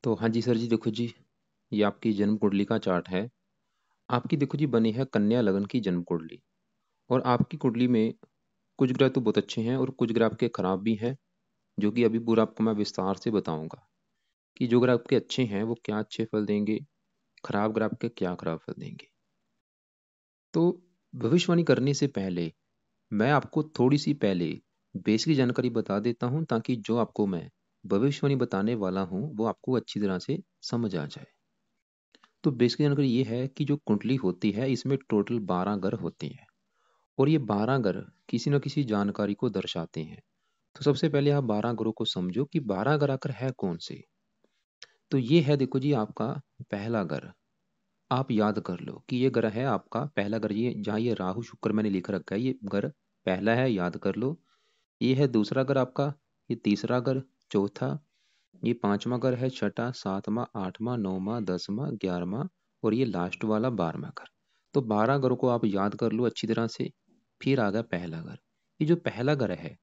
तो हाँ जी सर जी, देखो जी, ये आपकी जन्म कुंडली का चार्ट है। आपकी देखो जी बनी है कन्या लगन की जन्म कुंडली। और आपकी कुंडली में कुछ ग्रह तो बहुत अच्छे हैं और कुछ ग्रह आपके खराब भी हैं, जो कि अभी पूरा आपको मैं विस्तार से बताऊंगा कि जो ग्रह आपके अच्छे हैं वो क्या अच्छे फल देंगे, खराब ग्रह आपके क्या खराब फल देंगे। तो भविष्यवाणी करने से पहले मैं आपको थोड़ी सी पहले बेसिक जानकारी बता देता हूँ, ताकि जो आपको मैं भविष्यवाणी बताने वाला हूँ वो आपको अच्छी तरह से समझ आ जाए। तो बेसिक जानकारी ये है कि जो कुंडली होती है इसमें टोटल 12 ग्रह होते हैं, और ये 12 ग्रह किसी न किसी जानकारी को दर्शाते हैं। तो सबसे पहले आप 12 ग्रहों को समझो कि 12 ग्रह आखिर है कौन से। तो ये है देखो जी आपका पहला ग्रह। आप याद कर लो कि ये ग्रह है आपका पहला ग्रह, ये जहाँ ये राहु शुक्र मैंने लिख रखा है, ये ग्रह पहला है, याद कर लो। ये है दूसरा ग्रह आपका, ये तीसरा ग्रह, चौथा, ये पांचवा ग्रह है, छठा, सातवां, आठवां, नौवां, दसवां, ग्यारहवां, और ये लास्ट वाला 12वां ग्रह। तो 12 ग्रह को आप याद कर लो अच्छी तरह से। फिर आ गया पहला ग्रह। ये जो पहला ग्रह है,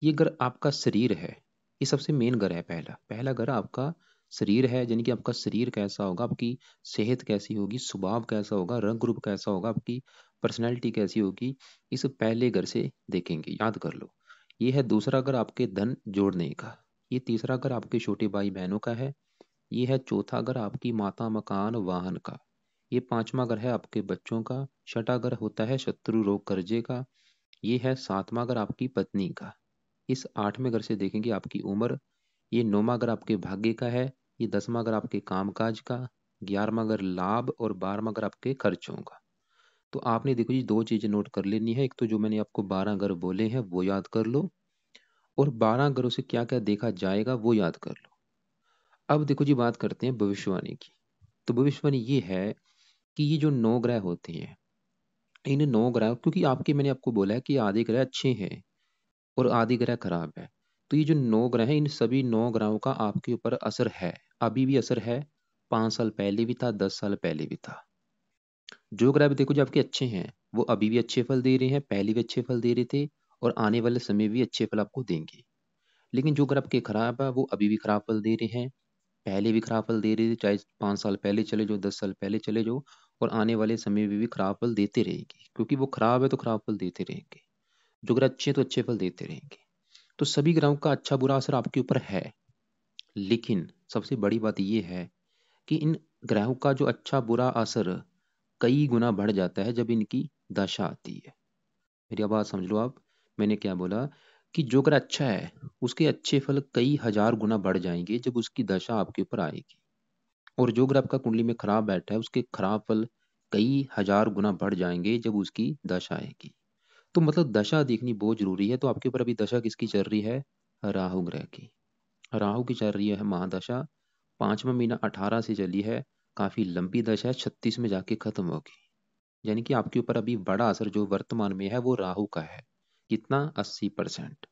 ये ग्रह आपका शरीर है। ये सबसे मेन ग्रह है। पहला पहला ग्रह आपका शरीर है, यानी कि आपका शरीर कैसा होगा, आपकी सेहत कैसी होगी, स्वभाव कैसा होगा, रंग रूप कैसा होगा, आपकी पर्सनैलिटी कैसी होगी, इस पहले घर से देखेंगे, याद कर लो। ये है दूसरा घर आपके धन जोड़ने का। ये तीसरा घर आपके छोटे भाई बहनों का है। ये है चौथा घर आपकी माता, मकान, वाहन का। ये पांचवा घर है आपके बच्चों का। छठा घर होता है शत्रु, रोग, कर्जे का। ये है सातवां घर आपकी पत्नी का। इस आठवें घर से देखेंगे आपकी उम्र। ये नौवां घर आपके भाग्य का है। ये दसवां घर आपके कामकाज का। 11वां घर लाभ, और 12वां घर आपके खर्चों का। तो आपने देखो जी दो चीजें नोट कर लेनी है। एक तो जो मैंने आपको 12 घर बोले हैं वो याद कर लो, और 12 घरों से क्या क्या देखा जाएगा वो याद कर लो। अब देखो जी बात करते हैं भविष्यवाणी की। तो भविष्यवाणी ये है कि ये जो 9 ग्रह होते हैं, इन 9 ग्रह, क्योंकि आपके मैंने आपको बोला है कि आधे ग्रह अच्छे हैं और आदि ग्रह खराब है। तो ये जो 9 ग्रह हैं, इन सभी 9 ग्रहों का आपके ऊपर असर है, अभी भी असर है। 5 साल पहले भी था, 10 साल पहले भी था। जो ग्रह भी देखो जो आपके अच्छे हैं वो अभी भी अच्छे फल दे रहे हैं, पहले भी अच्छे फल दे रहे थे, और आने वाले समय भी अच्छे फल आपको देंगे। लेकिन जो ग्रह आपके खराब है वो अभी भी खराब फल दे रहे हैं, पहले भी खराब फल दे रहे थे, चाहे 5 साल पहले चले जाओ, 10 साल पहले चले जाओ, और आने वाले समय में भी खराब फल देते रहेंगे, क्योंकि वो खराब है तो खराब फल देते रहेंगे। जो ग्रह अच्छे हैं तो अच्छे फल देते रहेंगे। तो सभी ग्रहों का अच्छा बुरा असर आपके ऊपर है। लेकिन सबसे बड़ी बात यह है कि इन ग्रहों का जो अच्छा बुरा असर कई गुना बढ़ जाता है जब इनकी दशा आती है। मेरी बात समझ लो आप। मैंने क्या बोला कि जो ग्रह अच्छा है उसके अच्छे फल कई हजार गुना बढ़ जाएंगे जब उसकी दशा आपके ऊपर आएगी, और जो ग्रह आपका कुंडली में खराब बैठा है उसके खराब फल कई हजार गुना बढ़ जाएंगे जब उसकी दशा आएगी। तो मतलब दशा देखनी बहुत जरूरी है। तो आपके ऊपर अभी दशा किसकी चल रही है? राहु ग्रह की। राहु की चल रही है महादशा। 5वां महीना 18 से चली है, काफी लंबी दशा है, 36 में जाके खत्म होगी। यानी कि आपके ऊपर अभी बड़ा असर जो वर्तमान में है वो राहु का है। कितना? 80%।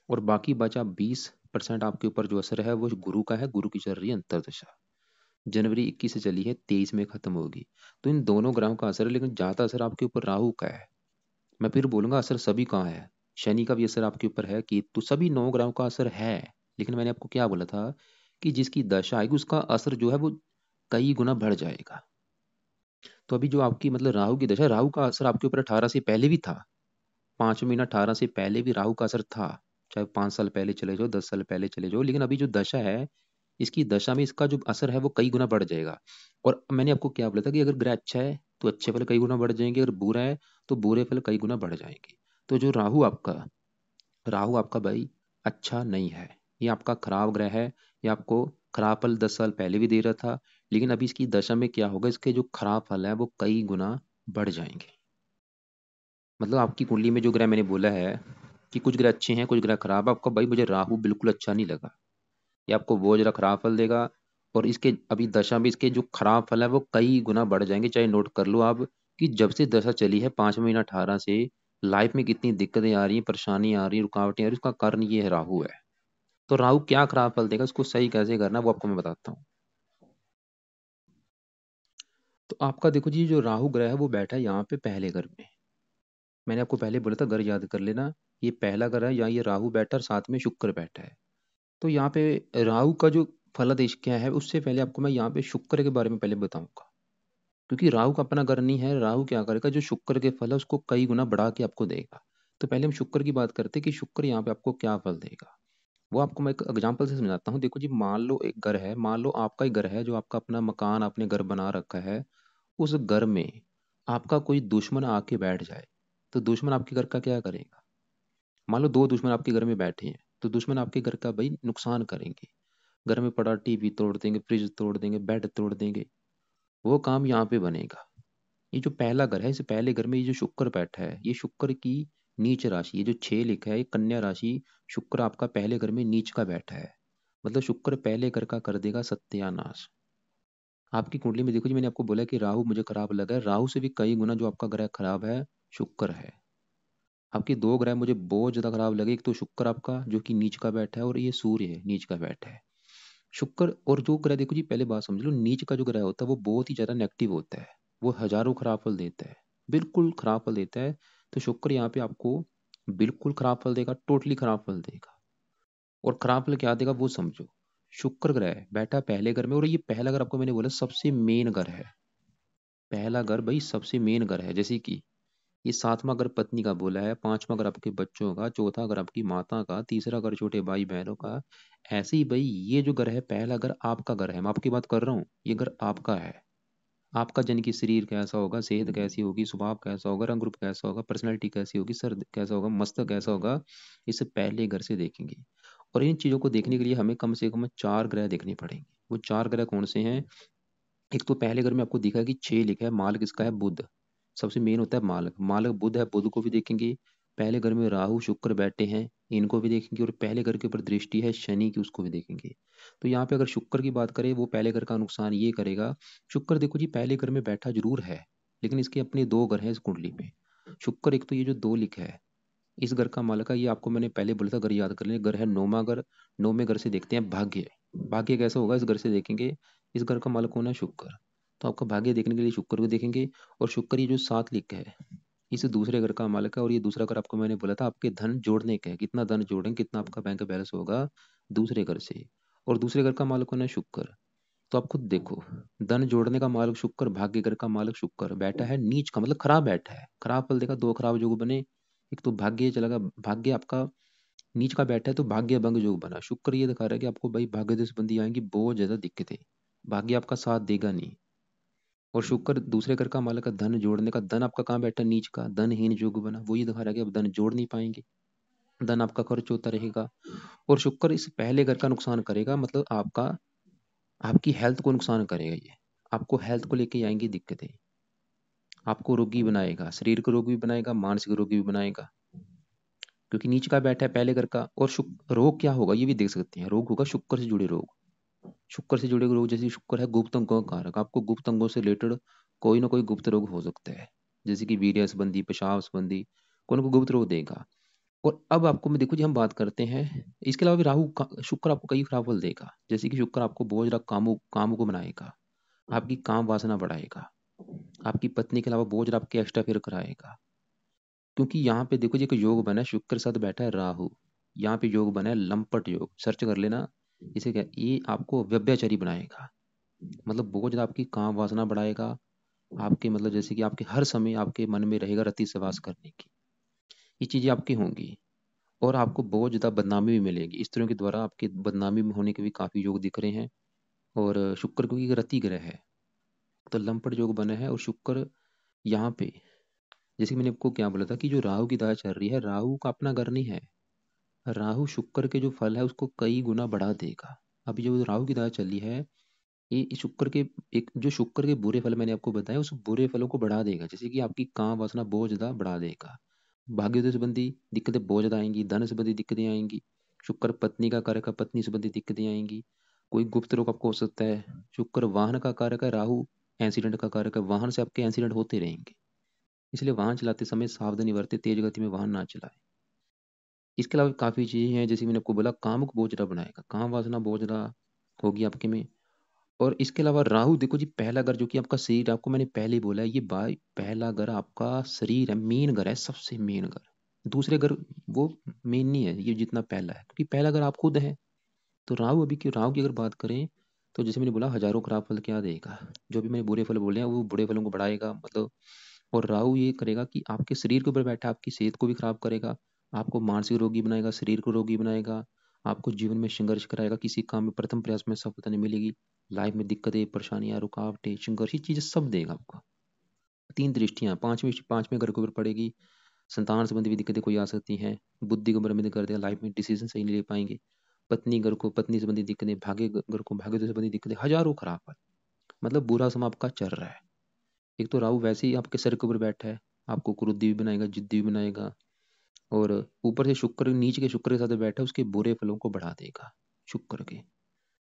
और बाकी बचा 20% आपके ऊपर जो असर है वो गुरु का है। गुरु की चल रही है अंतरदशा। जनवरी 21 से चली है, 23 में खत्म होगी। तो इन दोनों ग्रहों का असर है, लेकिन ज्यादा असर आपके ऊपर राहु का है। मैं फिर बोलूंगा असर सभी का है। शनि का भी असर आपके ऊपर है, कि तो सभी 9 ग्रहों का असर है। लेकिन मैंने आपको क्या बोला था कि जिसकी दशा आएगी उसका असर जो है वो कई गुना बढ़ जाएगा। तो अभी जो आपकी मतलब राहु की दशा, राहु का असर आपके ऊपर 18 से पहले भी था। 5वां महीना 18 से पहले भी राहु का असर था। चाहे 5 साल पहले चले जाओ, 10 साल पहले चले जाओ, लेकिन अभी जो दशा है, इसकी दशा में इसका जो असर है वो कई गुना बढ़ जाएगा। और मैंने आपको क्या बोला था कि अगर ग्रह अच्छा है तो अच्छे फल कई गुना बढ़ जाएंगे, अगर बुरा है तो बुरे फल कई गुना बढ़ जाएंगे। तो जो राहु आपका भाई अच्छा नहीं है। ये आपका खराब ग्रह है। ये आपको खराब फल 10 साल पहले भी दे रहा था, लेकिन अभी इसकी दशा में क्या होगा, इसके जो खराब फल है वो कई गुना बढ़ जाएंगे। मतलब आपकी कुंडली में जो ग्रह मैंने बोला है कि कुछ ग्रह अच्छे हैं कुछ ग्रह खराब है, आपका भाई मुझे राहु बिल्कुल अच्छा नहीं लगा। ये आपको बहुत ज्यादा खराब फल देगा, और इसके अभी दशा में इसके जो खराब फल है वो कई गुना बढ़ जाएंगे। चाहे नोट कर लो आप कि जब से दशा चली है 5वां महीना 18 से, लाइफ में कितनी दिक्कतें आ रही हैं, परेशानी आ रही है, रुकावटें आ रही हैं, उसका कारण ये है राहु है। तो राहु क्या खराब फल देगा, उसको सही कैसे करना है, वो आपको मैं बताता हूँ। तो आपका देखो जी जो राहु ग्रह है वो बैठा है यहाँ पे पहले घर में। मैंने आपको पहले बोला था घर याद कर लेना। ये पहला घर है, यहाँ ये राहु बैठा और साथ में शुक्र बैठा है। तो यहाँ पे राहु का जो फलादेश क्या है, उससे पहले आपको मैं यहाँ पे शुक्र के बारे में पहले बताऊंगा। क्योंकि राहु का अपना घर नहीं है, राहु क्या करेगा, जो शुक्र के फल है उसको कई गुना बढ़ा के आपको देगा। तो पहले हम शुक्र की बात करते हैं कि शुक्र यहाँ पे आपको क्या फल देगा। वो आपको मैं एक एग्जांपल से समझाता हूँ। देखो जी, मान लो एक घर है, मान लो आपका ही घर है, जो आपका अपना मकान आपने घर बना रखा है। उस घर में आपका कोई दुश्मन आके बैठ जाए, तो दुश्मन आपके घर का क्या करेगा। मान लो दो दुश्मन आपके घर में बैठे हैं, तो दुश्मन आपके घर का भाई नुकसान करेंगे। घर में पड़ा टीवी तोड़ देंगे, फ्रिज तोड़ देंगे, बेड तोड़ देंगे। वो काम यहाँ पे बनेगा। ये जो पहला घर है, इस पहले घर में ये जो शुक्र बैठा है, ये शुक्र की नीच राशि, ये जो 6 लिखा है, ये कन्या राशि। शुक्र आपका पहले घर में नीच का बैठा है। मतलब शुक्र पहले घर का कर देगा सत्यानाश। आपकी कुंडली में देखो जी, मैंने आपको बोला कि राहु मुझे खराब लगा है, राहु से भी कई गुना जो आपका ग्रह खराब है शुक्र है। आपके दो ग्रह मुझे बहुत ज्यादा खराब लगे। एक तो शुक्र आपका जो कि नीच का बैठा है, और ये सूर्य है नीच का बैठा है। शुक्र और जो ग्रह, देखो जी पहले बात समझ लो, नीच का जो ग्रह होता है वो बहुत ही ज्यादा नेगेटिव होता है। वो हजारों खराब फल देता है, बिल्कुल खराब फल देता है। तो शुक्र यहाँ पे आपको बिल्कुल खराब फल देगा, टोटली खराब फल देगा। और खराब फल क्या देगा वो समझो। शुक्र ग्रह बैठा पहले घर में, और ये पहला घर आपको मैंने बोला सबसे मेन घर है। पहला घर भाई सबसे मेन घर है। जैसे कि ये सातवां घर पत्नी का बोला है, पांचवा घर आपके बच्चों का, चौथा घर आपकी माता का, तीसरा घर छोटे भाई बहनों का। ऐसे ही भाई ये जो घर है, पहला घर आपका घर है, मैं आपकी बात कर रहा हूँ, ये घर आपका है। आपका जन की शरीर कैसा होगा, सेहत कैसी होगी, स्वभाव कैसा होगा, रंग रूप कैसा होगा, पर्सनैलिटी कैसी होगी, सर कैसा होगा, मस्तक कैसा होगा, इसे पहले घर से देखेंगे। और इन चीजों को देखने के लिए हमें कम से कम 4 ग्रह देखने पड़ेंगे। वो 4 ग्रह कौन से हैं। एक तो पहले घर में आपको दिखा है कि 6 लिखा है, माल किसका है, बुध। सबसे मेन होता है मालक, मालक बुध है, बुध को भी देखेंगे। पहले घर में राहु शुक्र बैठे हैं, इनको भी देखेंगे। और पहले घर के ऊपर दृष्टि है शनि की, उसको भी देखेंगे। तो यहाँ पे अगर शुक्र की बात करें, वो पहले घर का नुकसान ये करेगा। शुक्र देखो जी पहले घर में बैठा जरूर है, लेकिन इसके अपने दो घर हैं इस कुंडली में। शुक्र एक तो ये जो 2 लिखा है, इस घर का मालक है, ये आपको मैंने पहले बोला था, घर याद कर लें। घर है नौमा घर। नौवें घर से देखते हैं भाग्य। भाग्य कैसा होगा इस घर से देखेंगे। इस घर का मालक कौन है, शुक्र। तो आपका भाग्य देखने के लिए शुक्र को देखेंगे। और शुक्र ये जो 7 लिखा है, इस दूसरे घर का मालक है। और ये दूसरा घर आपको मैंने बोला था आपके धन जोड़ने का है, कितना धन जोड़ेंगे, कितना आपका बैंक बैलेंस होगा दूसरे घर से। और दूसरे घर का मालक कौन है, शुक्र। तो आप खुद देखो, धन जोड़ने का मालक शुक्र, भाग्य घर का मालक शुक्र बैठा है नीच का, मतलब खराब बैठा है, खराब फल देगा। दो खराब योग बने। एक तो भाग्य चलेगा, भाग्य आपका नीच का बैठा है, तो भाग्य भंग योग बना। शुक्र ये दिखा रहा है कि आपको भाई भाग्य से संबंधी आएंगी बहुत ज्यादा दिक्कतें। भाग्य आपका साथ देगा नहीं। और शुक्र दूसरे घर का मालक का, धन जोड़ने का, धन आपका कहाँ बैठा, नीच का, धनहीन योग बना। वो ये दिखा रहा है कि आप धन जोड़ नहीं पाएंगे, धन आपका खर्च होता रहेगा। और शुक्र इस पहले घर का नुकसान करेगा, मतलब आपका आपकी हेल्थ को नुकसान करेगा ये। आपको हेल्थ को लेके आएंगी दिक्कतें। आपको रोगी बनाएगा, शरीर को रोगी भी बनाएगा, मानसिक रोगी भी बनाएगा। क्योंकि नीच का बैठा है पहले घर का। और रोग क्या होगा ये भी देख सकते हैं। रोग होगा शुक्र से जुड़े रोग। शुक्र से जुड़े रोग, जैसे शुक्र है गुप्त अंगों का कारक, आपको गुप्त अंगों से रिलेटेड कोई ना कोई गुप्त रोग हो सकता है। जैसे कि वीर्य संबंधी, पेशाब संबंधी, कोई ना कोई गुप्त रोग देगा। और अब आपको मैं देखो जी, हम बात करते हैं इसके अलावा भी शुक्र आपको कई खराब फल देगा। जैसे कि शुक्र आपको बहुत ज्यादा कामों को बनाएगा, आपकी काम वासना बढ़ाएगा, आपकी पत्नी के अलावा बहुत ज्यादा आपके एक्स्ट्रा फेयर कराएगा। क्योंकि यहाँ पे देखो जी, एक योग बना है, शुक्र के साथ बैठा है राहु। यहाँ पे योग बना है लंपट योग, सर्च कर लेना। इसे क्या, ये आपको व्यभिचारी बनाएगा। मतलब बहुत ज्यादा आपकी काम वासना बढ़ाएगा। आपके मतलब जैसे कि आपके हर समय आपके मन में रहेगा रति सहवास करने की, ये चीजें आपकी होंगी। और आपको बहुत ज्यादा बदनामी भी मिलेगी, स्त्रियों के द्वारा आपके बदनामी में होने के भी काफी योग दिख रहे हैं। और शुक्र क्योंकि एक रति ग्रह है, तो लंपट योग बना है। और शुक्र यहाँ पे, जैसे कि मैंने आपको क्या बोला था कि जो राहु की दशा चल रही है, राहु का अपना घर नहीं है। राहु शुक्र के जो फल है उसको कई गुना बढ़ा देगा। अभी जो राहु की दशा चली है, ये शुक्र के, एक जो शुक्र के बुरे फल मैंने आपको बताया, उस बुरे फलों को बढ़ा देगा। जैसे कि आपकी काम वासना बहुत ज्यादा बढ़ा देगा, भाग्योदय संबंधी दिक्कतें बहुत ज्यादा आएंगी, धन संबंधी दिक्कतें आएंगी। शुक्र पत्नी का कारक है, पत्नी संबंधी दिक्कतें आएंगी। कोई गुप्त रोग आपको हो सकता है। शुक्र वाहन का कारक है, राहु एक्सीडेंट का कारक है, वाहन से आपके एक्सीडेंट होते रहेंगे। इसलिए वाहन चलाते समय सावधानी बरते, तेज गति में वाहन ना चलाए। इसके अलावा काफ़ी चीज़ें हैं, जैसे मैंने आपको बोला काम को बहुत ज़्यादा बनाएगा, काम वासना बहुत ज़्यादा होगी आपके में। और इसके अलावा राहु देखो जी पहला घर जो कि आपका शरीर, आपको मैंने पहले ही बोला है, ये भाई पहला घर आपका शरीर है, मेन घर है, सबसे मेन घर। दूसरे घर वो मेन नहीं है ये जितना पहला है, क्योंकि पहला घर आप खुद है। तो राहु की अगर बात करें, तो जैसे मैंने बोला हजारों खराब फल क्या देगा, जो भी मैंने बुरे फल बोले हैं वो बुरे फलों को बढ़ाएगा मतलब। और राहु ये करेगा कि आपके शरीर के ऊपर बैठा आपकी सेहत को भी खराब करेगा, आपको मानसिक रोगी बनाएगा, शरीर को रोगी बनाएगा, आपको जीवन में संघर्ष कराएगा, किसी काम में प्रथम प्रयास में सफलता नहीं मिलेगी, लाइफ में दिक्कतें परेशानियां रुकावटें संघर्ष ये चीजें सब देगा आपको। तीन दृष्टियां, पांचवें घर के ऊपर पड़ेगी, संतान संबंधी भी दिक्कतें कोई आ सकती हैं, बुद्धि को बर्बाद कर देगा, लाइफ में डिसीजन सही नहीं ले पाएंगे, पत्नी संबंधी दिक्कतें, भाग्य संबंधी दिक्कतें, हजारों खराब है। मतलब बुरा समय आपका चल रहा है। एक तो राहु वैसे ही आपके सर के ऊपर बैठा है, आपको क्रोधी भी बनाएगा, जिद्दी भी बनाएगा, और ऊपर से शुक्र नीच के शुक्र के साथ बैठा है, उसके बुरे फलों को बढ़ा देगा शुक्र के।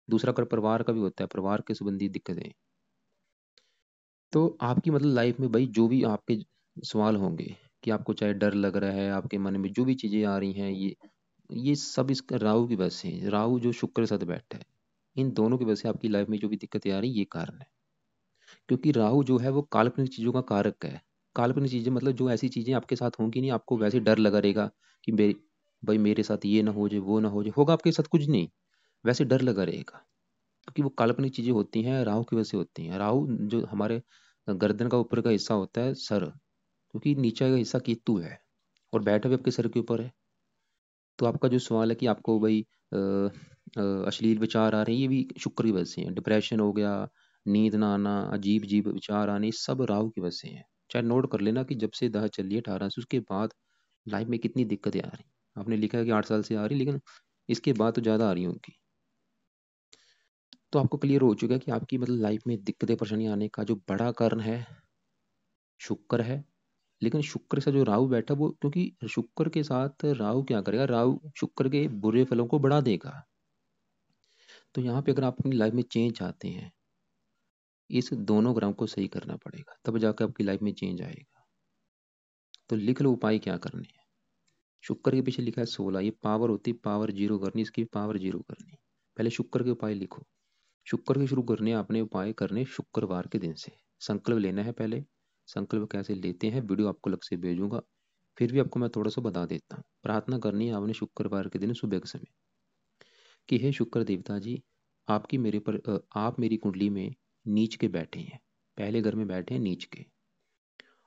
दूसरा कर परिवार का भी होता है, परिवार के संबंधी दिक्कतें। तो आपकी मतलब लाइफ में भाई जो भी आपके सवाल होंगे, कि आपको चाहे डर लग रहा है, आपके मन में जो भी चीजें आ रही हैं, ये सब इस राहु की वजह से है। राहु जो शुक्र के साथ बैठा है, इन दोनों की वजह से आपकी लाइफ में जो भी दिक्कतें आ रही ये कारण है। क्योंकि राहु जो है वो काल्पनिक चीजों का कारक है। काल्पनिक चीजें मतलब जो ऐसी चीजें आपके साथ होंगी नहीं, आपको वैसे डर लगा रहेगा कि भाई मेरे साथ ये ना हो जाए, वो ना हो जाए, होगा आपके साथ कुछ नहीं, वैसे डर लगा रहेगा। क्योंकि वो काल्पनिक चीजें होती हैं, राहु की वजह से होती हैं। राहु जो हमारे गर्दन का ऊपर का हिस्सा होता है सर, क्योंकि नीचे का हिस्सा केतु है और बैठा भी आपके सर के ऊपर है। तो आपका जो सवाल है कि आपको भाई अश्लील विचार आ रहे हैं, ये भी शुक्र की वजह से है। डिप्रेशन हो गया, नींद ना आना, अजीब अजीब विचार आने, ये सब राहु की वजह से है। चाहे नोट कर लेना कि जब से दह चली है 18 से, उसके बाद लाइफ में कितनी दिक्कतें आ रही। आपने लिखा है कि 8 साल से आ रही, लेकिन इसके बाद तो ज़्यादा आ रही होंगी। तो आपको क्लियर हो चुका है कि आपकी मतलब लाइफ में दिक्कतें परेशानी आने का जो बड़ा कारण है शुक्र है। लेकिन शुक्र से जो राहु बैठा वो, क्योंकि शुक्र के साथ राहु क्या करेगा, राहु शुक्र के बुरे फलों को बढ़ा देगा। तो यहाँ पे अगर आप अपनी लाइफ में चेंज चाहते हैं, इस दोनों ग्राम को सही करना पड़ेगा, तब जाकर आपकी लाइफ में चेंज आएगा। तो लिख लो उपाय क्या करने हैं। शुक्र के पीछे लिखा है 16, ये पावर होती, पावर जीरो करनी, इसकी पावर जीरो करनी। पहले शुक्र के उपाय लिखो। शुक्र के शुरू करने आपने उपाय करने शुक्रवार के दिन से। संकल्प लेना है पहले। संकल्प कैसे लेते हैं वीडियो आपको अलग से भेजूंगा, फिर भी आपको मैं थोड़ा सा बता देता हूँ। प्रार्थना करनी है आपने शुक्रवार के दिन सुबह के समय, कि हे शुक्र देवता जी, आप मेरी कुंडली में नीच के बैठे हैं, पहले घर में बैठे हैं नीच के,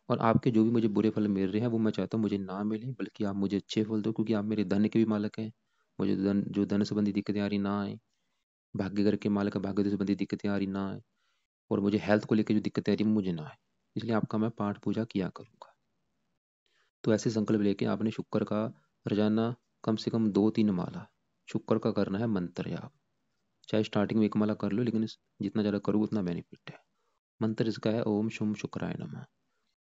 और आपके जो भी मुझे बुरे फल मिल रहे हैं वो मैं चाहता हूँ मुझे ना मिले, बल्कि आप मुझे अच्छे फल दो, क्योंकि आप मेरे धन के भी मालिक हैं। मुझे जो धन संबंधी दिक्कतें आ रही ना आए, भाग्य घर के मालिक, भाग्य संबंधी दिक्कतें आ रही ना आए, और मुझे हेल्थ को लेकर जो दिक्कतें आ रही मुझे ना आए, इसलिए आपका मैं पाठ पूजा किया करूँगा। तो ऐसे संकल्प लेके आपने शुक्र का रोजाना कम से कम 2-3 माला शुक्र का करना है मंत्र जाप। चाहे स्टार्टिंग में 1 माला कर लो, लेकिन जितना ज़्यादा करो उतना बेनिफिट है। मंत्र इसका है ओम शुम शुक्राय नमः।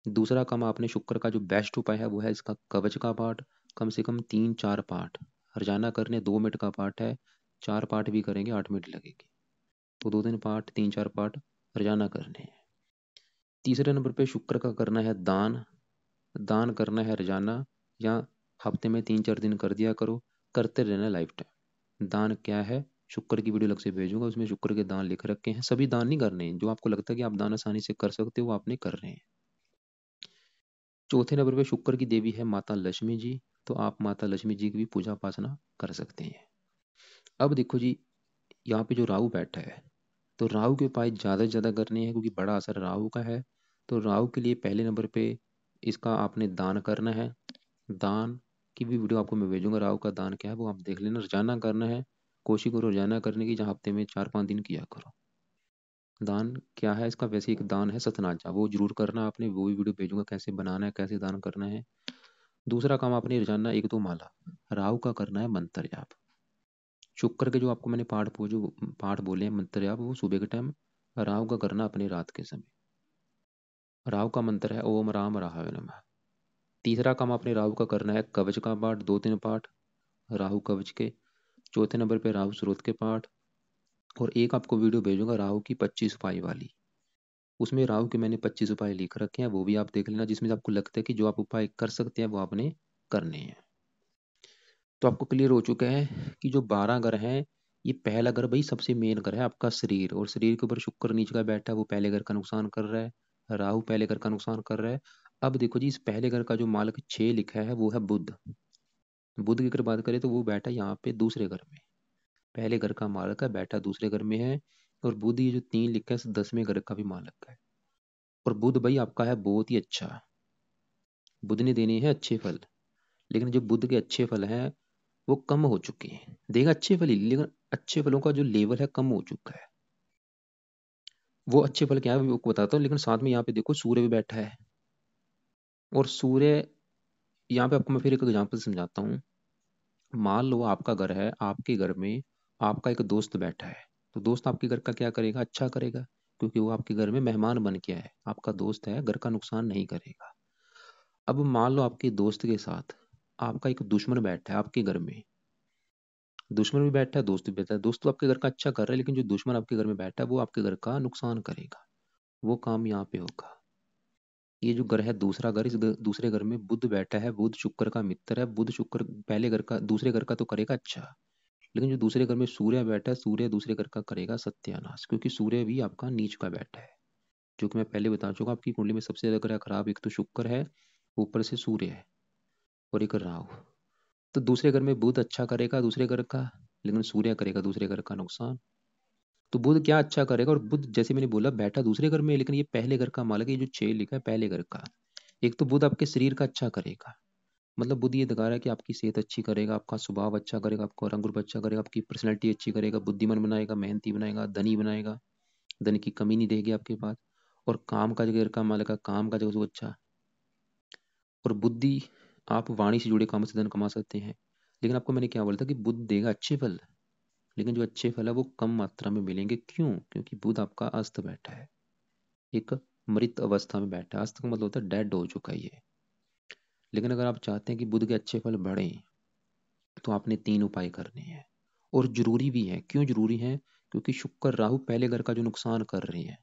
दूसरा काम आपने शुक्र का जो बेस्ट उपाय है वो है इसका कवच का पाठ, कम से कम 3-4 पाठ रोजाना करने। 2 मिनट का पाठ है, 4 पाठ भी करेंगे 8 मिनट लगेगी। तो 2-3 पाठ, 3-4 पाठ रोजाना करने हैं। तीसरे नंबर पे शुक्र का करना है दान। दान करना है रोजाना, या हफ्ते में 3-4 दिन कर दिया करो, करते रहना लाइफ टाइम। दान क्या है, शुक्र की वीडियो अलग से भेजूंगा, उसमें शुक्र के दान लिख रखे हैं। सभी दान नहीं करने हैं, जो आपको लगता है कि आप दान आसानी से कर सकते हो वो आपने कर रहे हैं। चौथे नंबर पे शुक्र की देवी है माता लक्ष्मी जी, तो आप माता लक्ष्मी जी की भी पूजा उपासना कर सकते हैं। अब देखो जी, यहाँ पे जो राहु बैठा है, तो राहु के उपाय ज़्यादा से ज़्यादा करने हैं, क्योंकि बड़ा असर राहु का है। तो राहु के लिए पहले नंबर पे इसका आपने दान करना है। दान की भी वीडियो आपको मैं भेजूंगा, राहु का दान क्या है वो आप देख लेना। रोजाना करना है, कोशिश करो रोजाना करने की, जहाँ हफ्ते में 4-5 दिन किया करो। दान क्या है इसका, वैसे एक दान है सतनाजा, वो जरूर करना आपने, वो भी वीडियो भेजूंगा कैसे बनाना है, कैसे दान करना है। दूसरा काम आपने रोजाना 1-2 माला राहु का करना है मंत्र जाप। शुक्र के जो आपको मैंने पाठ बोले हैं मंत्र जाप, वो सुबह के टाइम। राहु का करना अपने रात के समय। राहु का मंत्र है ओम राम राहाय नमः। तीसरा काम आपने राहु का करना है कवच का पाठ, 2-3 पाठ राहु कवच के। चौथे नंबर पे राहु स्रोत के पाठ। और एक आपको वीडियो भेजूंगा राहु की 25 उपाय वाली, उसमें राहु के मैंने 25 उपाय लिख रखे हैं, वो भी आप देख लेना, जिसमें आपको लगता है कि जो आप उपाय कर सकते हैं वो आपने करने हैं। तो आपको क्लियर हो चुका है कि जो 12 ग्रह हैं, ये पहला ग्रह भाई सबसे मेन ग्रह है आपका शरीर, और शरीर के ऊपर शुक्र नीच का बैठा है, वो पहले घर का नुकसान कर रहा है, राहु पहले घर का नुकसान कर रहा है। अब देखो जी, इस पहले घर का जो मालिक 6 लिखा है वो है बुध। बुध की अगर बात करें तो वो बैठा है यहाँ पे दूसरे घर में। पहले घर का मालक है, बैठा दूसरे घर में है। और बुध ये जो 3 लिखा है इस 10वें घर का भी मालक है। और बुध भाई आपका है बहुत ही अच्छा। बुध ने देने हैं अच्छे फल। लेकिन जो बुध के अच्छे फल हैं वो कम हो चुके हैं। देगा अच्छे फल ही, लेकिन अच्छे फलों का जो लेवल है कम हो चुका है। वो अच्छे फल क्या है वो बताता हूँ, लेकिन साथ में यहाँ पे देखो सूर्य भी बैठा है। और सूर्य, यहाँ पे आपको मैं फिर एक एग्जाम्पल समझाता हूँ। मान लो आपका घर है, आपके घर में आपका एक दोस्त बैठा है। तो दोस्त आपके घर का क्या करेगा? अच्छा करेगा, क्योंकि वो आपके घर में मेहमान बन के आया है। आपका दोस्त है, घर का नुकसान नहीं करेगा। अब मान लो आपके दोस्त के साथ आपका एक दुश्मन बैठा है आपके घर में। दुश्मन भी बैठा है, दोस्त भी बैठा है। दोस्त तो आपके घर का अच्छा कर रहा है, लेकिन जो दुश्मन आपके घर में बैठा है वो आपके घर का नुकसान करेगा। वो काम यहाँ पे होगा। ये जो घर है दूसरा घर, दूसरे घर में बुध बैठा है। बुध शुक्र का मित्र है। बुध शुक्र पहले घर का, दूसरे घर का तो करेगा अच्छा। लेकिन जो दूसरे घर में सूर्य बैठा है, सूर्य दूसरे घर का करेगा सत्यानाश, क्योंकि सूर्य भी आपका नीच का बैठा है। जो कि मैं पहले बता चुका, आपकी कुंडली में सबसे ज्यादा ग्रह खराब एक तो शुक्र है, ऊपर से सूर्य है, और एक राहु। तो दूसरे घर में बुध अच्छा करेगा दूसरे घर का, लेकिन सूर्य करेगा दूसरे घर का नुकसान। तो बुध क्या अच्छा करेगा? और बुध जैसे मैंने बोला बैठा दूसरे घर में, लेकिन ये पहले घर का मालक है। ये जो 6 लिखा है पहले घर का। एक तो बुध आपके शरीर का अच्छा करेगा। मतलब बुद्ध ये दिखा रहा है कि आपकी सेहत अच्छी करेगा, आपका स्वभाव अच्छा करेगा, आपका रंग रूप अच्छा करेगा, आपकी पर्सनैलिटी अच्छी करेगा, बुद्धिमान बनाएगा, मेहनती बनाएगा, धनी बनाएगा। धन की कमी नहीं देगी आपके पास। और काम का जगह का मालिक का काम का जगह वो अच्छा। और बुद्धि, आप वाणी से जुड़े काम से धन कमा सकते हैं। लेकिन आपको मैंने क्या बोला था कि बुद्ध देगा अच्छे फल। लेकिन जो अच्छे फल है वो कम मात्रा में मिलेंगे। क्यों? क्योंकि बुध आपका अस्त बैठा है, एक मृत अवस्था में बैठा है। अस्त का मतलब होता है डेड हो चुका है ये। लेकिन अगर आप चाहते हैं कि बुध के अच्छे फल बढ़ें, तो आपने 3 उपाय करने हैं। और जरूरी भी है। क्यों जरूरी है? क्योंकि शुक्र राहु पहले घर का जो नुकसान कर रहे हैं।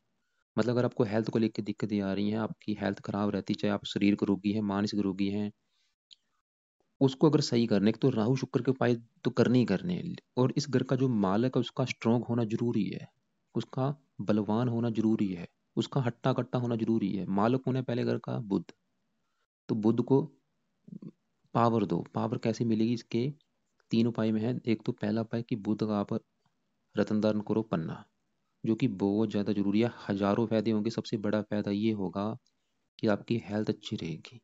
मतलब अगर आपको हेल्थ को लेकर दिक्कतें आ रही हैं, आपकी हेल्थ खराब रहती, चाहे आप शरीर को रोगी हैं, मानसिक रोगी हैं, उसको अगर सही करने के तो राहु शुक्र के उपाय तो करने ही करने हैं। और इस घर का जो मालक है उसका स्ट्रोंग होना जरूरी है, उसका बलवान होना जरूरी है, उसका हट्टा कट्टा होना जरूरी है। मालक होना है पहले घर का बुध। तो बुध को पावर दो। पावर कैसे मिलेगी? इसके 3 उपाय में है। एक तो पहला उपाय कि बुध का आप रत्न दान करो पन्ना, जो कि बहुत ज़्यादा जरूरी है। हजारों फायदे होंगे, सबसे बड़ा फायदा ये होगा कि आपकी हेल्थ अच्छी रहेगी,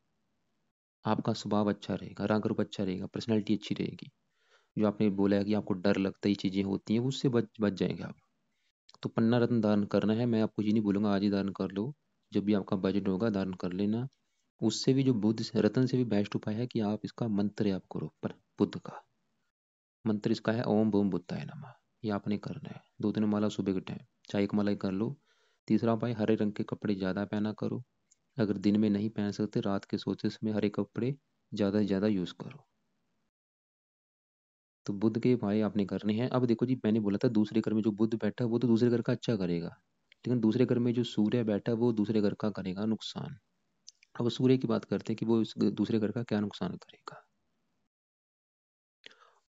आपका स्वभाव अच्छा रहेगा, रंग रूप अच्छा रहेगा, पर्सनैलिटी अच्छी रहेगी। जो आपने बोला है कि आपको डर लगता है, ये चीज़ें होती हैं, उससे बच बच जाएंगे आप। तो पन्ना रत्न दान करना है। मैं आपको ये नहीं बोलूँगा आज ही दान कर लो, जब भी आपका बजट होगा दान कर लेना। उससे भी जो बुद्ध रत्न से भी बेस्ट उपाय है कि आप इसका मंत्र याद करो। पर बुद्ध का मंत्र इसका है ओम बूम बुद्धाय नमः। ये आपने करना है। 2-3 माला सुबह के टाइम, चाहे एक माला ही कर लो। तीसरा उपाय, हरे रंग के कपड़े ज़्यादा पहना करो। अगर दिन में नहीं पहन सकते, रात के सोते समय हरे कपड़े ज़्यादा से ज़्यादा यूज़ करो। तो बुध के उपाय आपने करने हैं। अब देखो जी, मैंने बोला था दूसरे घर में जो बुध बैठा है वो तो दूसरे घर का अच्छा करेगा, लेकिन दूसरे घर में जो सूर्य बैठा है वो दूसरे घर का करेगा नुकसान। अब सूर्य की बात करते हैं कि वो इस दूसरे घर का क्या नुकसान करेगा।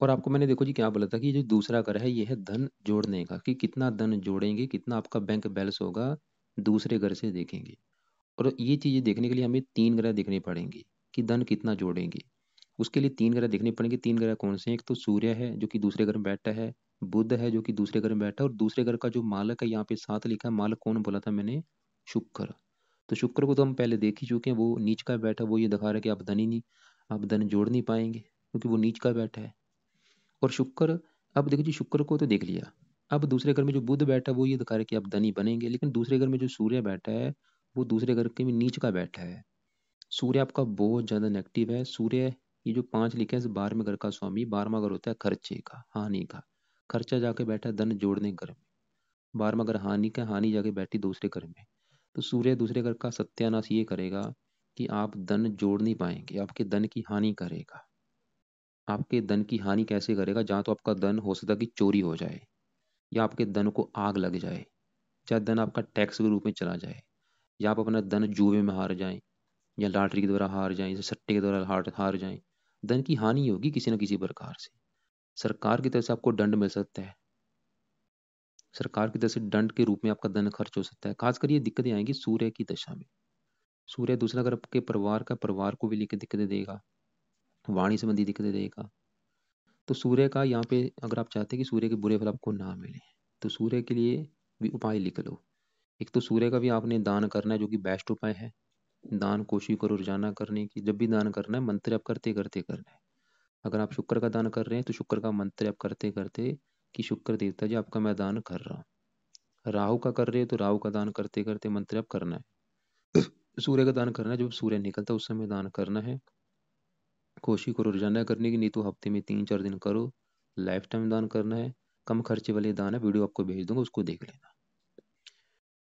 और आपको मैंने देखो जी क्या बोला था कि ये जो दूसरा घर है ये है धन जोड़ने का, कि कितना धन जोड़ेंगे, कितना आपका बैंक बैलेंस होगा, दूसरे घर से देखेंगे। और ये चीजें देखने के लिए हमें 3 ग्रह देखने पड़ेंगे कि धन कितना जोड़ेंगे। उसके लिए 3 ग्रह देखने पड़ेंगे। 3 ग्रह कौन से हैं? एक तो सूर्य है जो कि दूसरे घर में बैठा है, बुध है जो कि दूसरे घर में बैठा है, और दूसरे घर का जो मालक है यहाँ पे साथ लिखा है। मालक कौन बोला था मैंने? शुक्र। तो शुक्र को तो हम पहले देख ही चुके हैं, वो नीच का बैठा। वो ये दिखा रहा है कि आप धन ही नहीं, आप धन जोड़ नहीं पाएंगे, क्योंकि वो नीच का बैठा है। और शुक्र, अब देखो जी शुक्र को तो देख लिया। अब दूसरे घर में जो बुध बैठा है वो ये दिखा रहा है कि आप धनी बनेंगे, लेकिन दूसरे घर में जो सूर्य बैठा है वो दूसरे घर के में नीच का बैठा है। सूर्य आपका बहुत ज्यादा नेगेटिव है। सूर्य, ये जो 5 लिखे हैं, 12वें घर का स्वामी। 12वां घर होता है खर्चे का, हानि का। खर्चा जाके बैठा है धन जोड़ने घर में। 12वां घर हानि का, हानि जाके बैठी दूसरे घर में। तो सूर्य दूसरे घर का सत्यानाश ये करेगा कि आप धन जोड़ नहीं पाएंगे, आपके धन की हानि करेगा। आपके धन की हानि कैसे करेगा? जहाँ तो आपका धन हो सकता है कि चोरी हो जाए, या आपके धन को आग लग जाए, या धन आपका टैक्स के रूप में चला जाए, या आप अपना धन जुए में हार जाएं, या लॉटरी के द्वारा हार जाएं, या सट्टे के द्वारा हार हार जाएं। धन की हानि होगी किसी न किसी प्रकार से। सरकार की तरफ से आपको दंड मिल सकता है। सरकार की तरफ से दंड के रूप में आपका धन खर्च हो सकता है। खासकर ये दिक्कतें आएंगी सूर्य की दशा में। सूर्य दूसरा अगर आपके परिवार का, परिवार को भी लेकर दिक्कतें देगा, वाणी संबंधी दिक्कतें देगा। तो सूर्य का यहाँ पे अगर आप चाहते हैं कि सूर्य के बुरे फल आपको ना मिले, तो सूर्य के लिए भी उपाय लिख लो। एक तो सूर्य का भी आपने दान करना है, जो कि बेस्ट उपाय है। दान कोशिश करो रोजाना करने की। जब भी दान करना है मंत्र जप करते करते करना है। अगर आप शुक्र का दान कर रहे हैं तो शुक्र का मंत्र जप करते करते कि शुक्र देवता जी आपका मैं दान कर रहा हूँ। राहु का कर रहे हो तो राहु का दान करते करते मंत्र जप करना है। सूर्य का दान करना है, जब सूर्य निकलता है उस समय दान करना है। कोशिश करो रोजाना करने की, नहीं तो हफ्ते में 3-4 दिन करो। लाइफ टाइम दान करना है। कम खर्चे वाले दान है, वीडियो आपको भेज दूंगा, उसको देख लेना।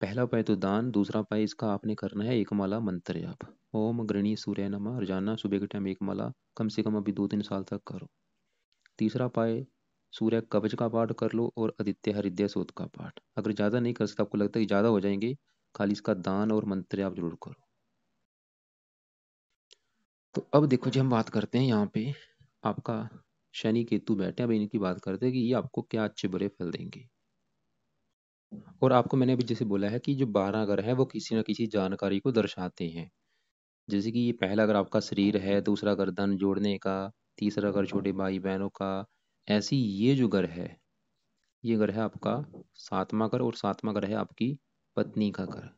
पहला उपाय तो दान। दूसरा उपाय इसका आपने करना है एक माला मंत्र जाप। ओम गृणी सूर्य नमः रोजाना सुबह के टाइम एक माला कम से कम अभी 2-3 साल तक करो। तीसरा उपाय सूर्य कवच का पाठ कर लो और आदित्य हृदय सूक्त का पाठ। अगर ज़्यादा नहीं कर सकते, आपको लगता है कि ज़्यादा हो जाएंगे, खाली इसका दान और मंत्र आप जरूर करो। तो अब देखो जी, हम बात करते हैं यहाँ पे आपका शनि केतु बैठे, अब इनकी बात करते हैं कि ये आपको क्या अच्छे बुरे फल देंगे। और आपको मैंने अभी जैसे बोला है कि जो 12 घर है वो किसी ना किसी जानकारी को दर्शाते हैं। जैसे कि ये पहला घर आपका शरीर है, दूसरा घर धन जोड़ने का, तीसरा घर छोटे भाई बहनों का। ऐसी ये जो घर है, ये घर है आपका 7वां घर, और 7वां घर है आपकी पत्नी का घर।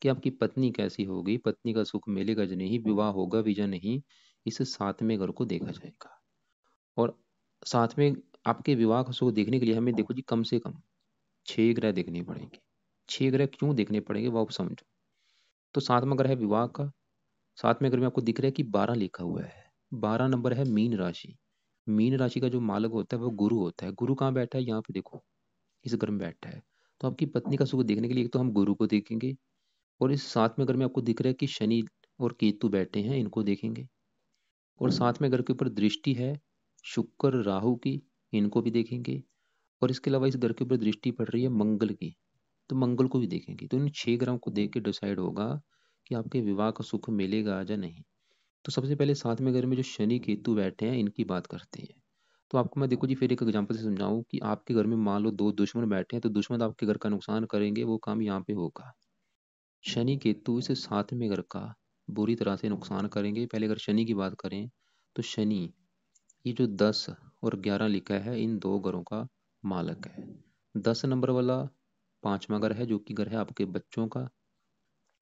कि आपकी पत्नी कैसी होगी, पत्नी का सुख मिलेगा या नहीं, विवाह होगा भी या नहीं, इस 7वें घर को देखा जाएगा। और साथ में आपके विवाह का सुख देखने के लिए हमें देखो जी कम से कम 6 ग्रह देखने पड़ेंगे। 6 ग्रह क्यों देखने पड़ेंगे वो आप समझो। तो 7वां ग्रह है विवाह का। 7वें घर में आपको दिख रहा है कि 12 लिखा हुआ है। 12 नंबर है मीन राशि। मीन राशि का जो मालक होता है वो गुरु होता है। गुरु कहाँ बैठा है, यहाँ पे देखो, इस घर में बैठा है। तो आपकी पत्नी का सुख देखने के लिए एक तो हम गुरु को देखेंगे, और इस 7वें घर में आपको दिख रहा है कि शनि और केतु बैठे हैं, इनको देखेंगे। और 7वें घर के ऊपर दृष्टि है शुक्र राहु की, इनको भी देखेंगे। और इसके अलावा इस घर के ऊपर दृष्टि पड़ रही है मंगल की, तो मंगल को भी देखेंगे। तो इन 6 ग्रहों को देख के डिसाइड होगा कि आपके विवाह का सुख मिलेगा या नहीं। तो सबसे पहले 7वें घर में जो शनि केतु बैठे हैं इनकी बात करते हैं। तो आपको मैं देखो जी फिर एक एग्जांपल से समझाऊं कि आपके घर में मान लो 2 दुश्मन बैठे हैं, तो दुश्मन आपके घर का नुकसान करेंगे, वो काम यहाँ पे होगा। शनि केतु इस 7वें घर का बुरी तरह से नुकसान करेंगे। पहले अगर शनि की बात करें तो शनि ये जो 10 और 11 लिखा है, इन 2 घरों का मालक है। 10 नंबर वाला 5वां घर है, जो कि घर है आपके बच्चों का।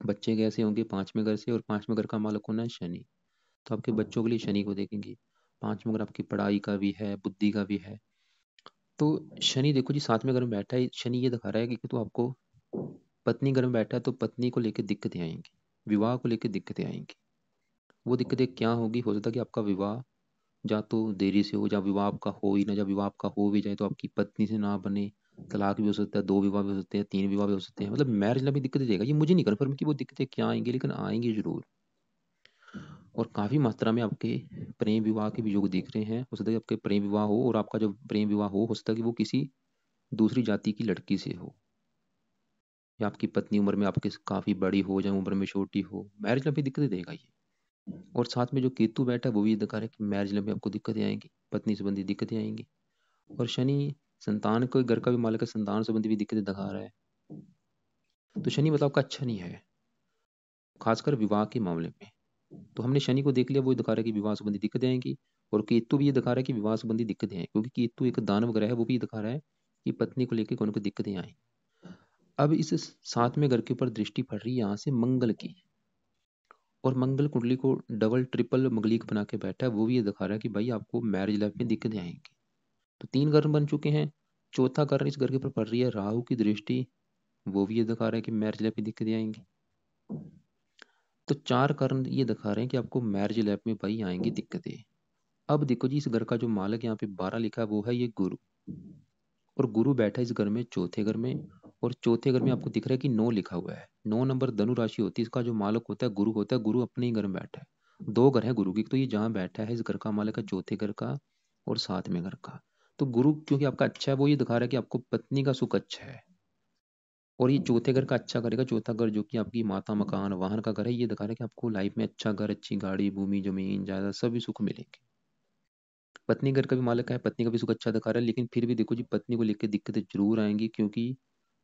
बच्चे कैसे होंगे 5वें घर से, और 5वें घर का मालक होना है शनि। तो आपके बच्चों के लिए शनि को देखेंगे। 5वां घर आपकी पढ़ाई का भी है, बुद्धि का भी है। तो शनि देखो जी 7वें घर में बैठा है, शनि ये दिखा रहा है कि तो आपको पत्नी घर में बैठा है तो पत्नी को लेकर दिक्कतें आएंगी, विवाह को लेकर दिक्कतें आएंगी। वो दिक्कतें क्या होगी, हो सकता है कि आपका विवाह या तो देरी से हो, या विवाह आपका हो ही ना, या विवाह आपका हो भी जाए तो आपकी पत्नी से ना बने। तलाक भी हो सकता है, 2 विवाह भी हो सकते हैं, 3 विवाह भी हो सकते हैं, मतलब मैरिज में भी दिक्कतें देगा। ये मुझे नहीं कन्फर्म कि वो दिक्कतें क्या आएंगी, लेकिन आएंगी जरूर। और काफी मात्रा में आपके प्रेम विवाह के भी योग दिख रहे हैं। हो सकता है कि आपके प्रेम विवाह हो, और आपका जो प्रेम विवाह हो सकता है कि वो किसी दूसरी जाति की लड़की से हो, या आपकी पत्नी उम्र में आपके से काफी बड़ी हो या उम्र में छोटी हो, मैरिज में भी दिक्कतें देगा ये। और साथ में जो केतु बैठा है वो भी ये दिखा रहा है कि मैरिज में भी आपको दिक्कतें आएंगी, पत्नी संबंधी दिक्कतें आएंगी। और शनि संतान को घर का भी मालिक है, संतान संबंधी भी दिक्कतें दिखा रहा है। तो शनि मतलब आपका अच्छा नहीं है, खासकर विवाह के मामले में। तो हमने शनि को देख लिया, वो दिखा रहा है कि विवाह संबंधी दिक्कतें आएंगी। और केतु भी ये दिखा रहा है कि विवाह संबंधी दिक्कतें हैं, क्योंकि केतु एक दानव ग्रह है, वो भी ये दिखा रहा है कि पत्नी को लेकर कौन को दिक्कतें आई। अब इस 7वें घर के ऊपर दृष्टि पड़ रही है यहाँ से मंगल की, और मंगल कुंडली को डबल ट्रिपल मंगलिक बना के बैठा है। वो भी ये दिखा रहा है कि भाई आपको मैरिज लाइफ में दिक्कतें आएंगी। तो 3 घर बन चुके हैं। चौथा घर इस घर के ऊपर पड़ रही है राहु की दृष्टि, वो भी ये दिखा रहा है कि मैरिज लाइफ में दिक्कतें आएंगी। तो 4 कारण ये दिखा रहे हैं कि आपको मैरिज लाइफ में भाई आएंगी दिक्कतें। अब देखो जी, इस घर का जो मालक यहाँ पे 12 लिखा है वो है ये गुरु। और गुरु बैठा है इस घर में चौथे घर में। और चौथे घर में आपको दिख रहा है कि 9 लिखा हुआ है। 9 नंबर धनु राशि होती है, इसका जो मालक होता है गुरु होता है। गुरु अपने ही घर में बैठा है। 2 घर है गुरु की, तो ये जहाँ बैठा है इस घर का मालक है चौथे घर का और 7वें घर का। तो गुरु क्योंकि आपका अच्छा है, वो ये दिखा रहा है कि आपको पत्नी का सुख अच्छा है। और ये चौथे घर का अच्छा करेगा। चौथा घर जो कि आपकी माता मकान वाहन का घर है, ये दिखा रहा है कि आपको लाइफ में अच्छा घर, अच्छी गाड़ी, भूमि, जमीन, जायदाद सभी सुख मिलेंगे। पत्नी घर का भी मालक है, पत्नी का भी सुख अच्छा दिखा रहा है। लेकिन फिर भी देखो जी पत्नी को लेकर दिक्कतें जरूर आएंगी, क्योंकि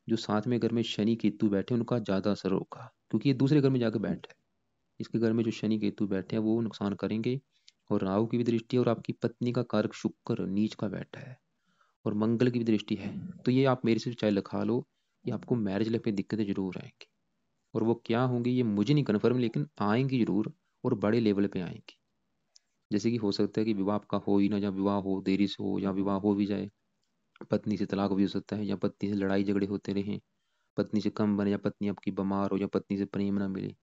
जो 7वें घर में शनि केतु बैठे हैं उनका ज्यादा असर होगा, क्योंकि ये दूसरे घर में जाकर बैठे हैं। इसके घर में जो शनि केतु बैठे हैं वो नुकसान करेंगे। और राहु की भी दृष्टि है और आपकी पत्नी का कारक शुक्र नीच का बैठा है और मंगल की भी दृष्टि है। तो ये आप मेरे से चाहे लिखा लो, ये आपको मैरिज लाइफ में दिक्कतें जरूर आएंगी। और वो क्या होंगी ये मुझे नहीं कन्फर्म, लेकिन आएंगी जरूर और बड़े लेवल पे आएंगी। जैसे कि हो सकता है कि विवाह आपका हो ही ना, या विवाह हो देरी से हो, या विवाह हो भी जाए, पत्नी से तलाक भी हो सकता है, या पत्नी से लड़ाई झगड़े होते रहें, पत्नी से कम बने, या पत्नी आपकी बीमार हो, या पत्नी से प्रेम ना मिले।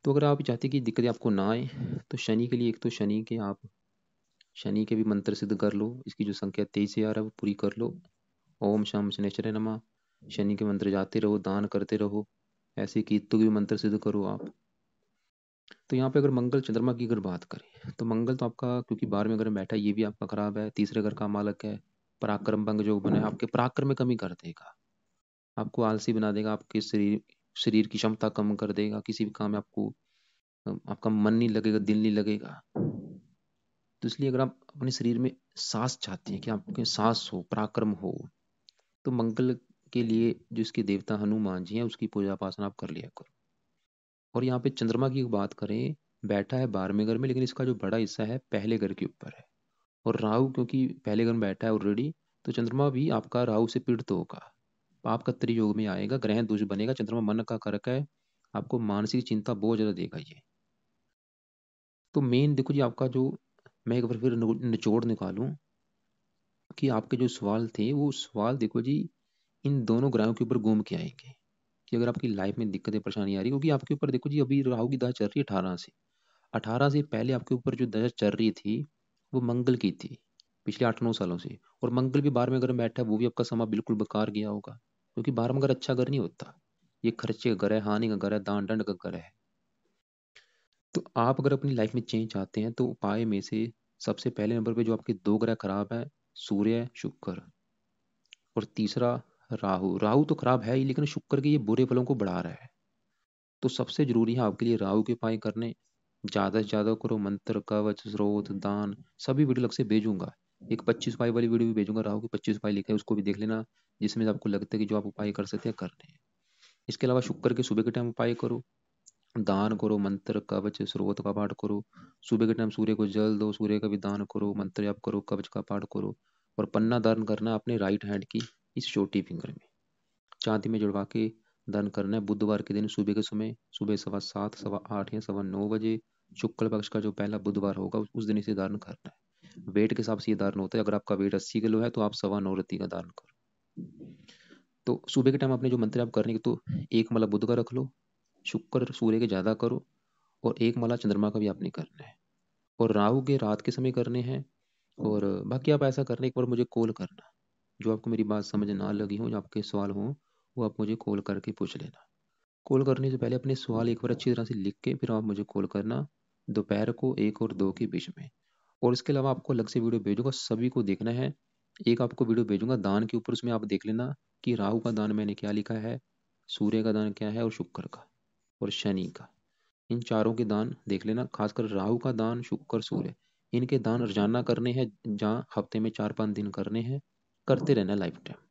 तो अगर आप चाहते हैं कि दिक्कतें आपको ना आए, तो शनि के लिए एक तो शनि के भी मंत्र सिद्ध कर लो। इसकी जो संख्या 23 है वो पूरी कर लो। ओम शम शनिश्चराय नमः। शनि के मंत्र जाते रहो, दान करते रहो। ऐसे कीर्तों के भी मंत्र सिद्ध करो आप। तो यहाँ पे अगर मंगल चंद्रमा की अगर बात करें, तो मंगल तो आपका क्योंकि 12वें घर में बैठा है, ये भी आपका खराब है। तीसरे घर का मालक है। पराक्रम भंग जो बना है, आपके पराक्रम में कमी कर देगा, आपको आलसी बना देगा, आपके शरीर शरीर की क्षमता कम कर देगा, किसी भी काम में आपको आपका मन नहीं लगेगा, दिल नहीं लगेगा। तो इसलिए अगर आप अपने शरीर में सांस चाहते हैं कि आपके सांस हो, पराक्रम हो, तो मंगल के लिए जो इसके देवता हनुमान जी हैं उसकी पूजा उपासना आप कर लिया करो। और यहाँ पे चंद्रमा की बात करें, बैठा है 12वें घर में, लेकिन इसका जो बड़ा हिस्सा है पहले घर के ऊपर है। और राहु क्योंकि पहले घर में बैठा है ऑलरेडी, तो चंद्रमा भी आपका राहु से पीड़ित होगा। पाप का त्रियोग में आएगा, ग्रह दोष बनेगा। चंद्रमा मन का कारक है, आपको मानसिक चिंता बहुत ज्यादा देगा ये। तो मेन देखो जी आपका जो, मैं एक बार फिर निचोड़ निकालूं कि आपके जो सवाल थे, वो सवाल देखो जी इन दोनों ग्रहों के ऊपर घूम के आएंगे। कि अगर आपकी लाइफ में दिक्कतें परेशानी आ रही है, क्योंकि आपके ऊपर देखो जी अभी राहु की दशा चल रही है 18 से पहले आपके ऊपर जो दशा चल रही थी वो मंगल की थी, पिछले 8-9 सालों से। और मंगल भी 12वें घर में बैठा है, वो भी आपका समा बिल्कुल बेकार गया होगा, क्योंकि 12वां घर अच्छा घर नहीं होता। ये खर्चे का घर है, हानि का घर है, दान दंड का घर है। तो आप अगर अपनी लाइफ में चेंज चाहते हैं, तो उपाय में से सबसे पहले नंबर पे जो आपके दो ग्रह खराब है, सूर्य शुक्र, और तीसरा राहु। राहु तो खराब है ही, लेकिन शुक्र के ये बुरे फलों को बढ़ा रहा है। तो सबसे जरूरी है आपके लिए राहु के उपाय करने। ज्यादा से ज्यादा करो, मंत्र कवच स्रोत दान सभी वीडियो अलग से भेजूंगा। एक 25 उपाय वाली वीडियो भी भेजूंगा, राहु के 25 उपाय लिखे हैं, उसको भी देख लेना, जिसमें आपको लगता है कि जो आप उपाय कर सकते हैं करने हैं। इसके अलावा शुक्र के सुबह के टाइम उपाय करो, दान करो, मंत्र कवच स्रोत का पाठ करो। सुबह के टाइम सूर्य को जल दो, सूर्य का भी दान करो, मंत्र जाप करो, कवच का पाठ करो। और पन्ना दान करना अपने राइट हैंड की इस छोटी फिंगर में, चांदी में जुड़वा के दान करना है। बुधवार के दिन सुबह के समय, सुबह 7:15 8:15 या 9:15, शुक्ल पक्ष का जो पहला बुधवार होगा उस दिन इसे दान करना है। वेट के हिसाब से ये दान होता है। अगर आपका वेट 80 किलो है तो आप 9.25 का दान करो। तो सुबह के टाइम आपने जो मंत्र आप करने के, तो एक माला बुध का रख लो, शुक्र सूर्य के ज्यादा करो, और एक माला चंद्रमा का भी आपने करना है। और राहु के रात के समय करने हैं। और बाकी आप ऐसा करने एक बार मुझे कॉल करना, जो आपको मेरी बात समझ ना लगी हो, जो आपके सवाल हो, वो आप मुझे कॉल करके पूछ लेना। कॉल करने से पहले अपने सवाल एक बार अच्छी तरह से लिख के फिर आप मुझे कॉल करना, दोपहर को 1 और 2 के बीच में। और इसके अलावा आपको अलग से वीडियो भेजूंगा, सभी को देखना है। एक आपको वीडियो भेजूंगा दान के ऊपर, उसमें आप देख लेना कि राहु का दान मैंने क्या लिखा है, सूर्य का दान क्या है, और शुक्र का और शनि का, इन चारों के दान देख लेना। खासकर राहु का दान, शुक्र सूर्य, इनके दान रोजाना करने हैं, जहाँ हफ्ते में 4-5 दिन करने हैं, करते रहना लाइफ टाइम।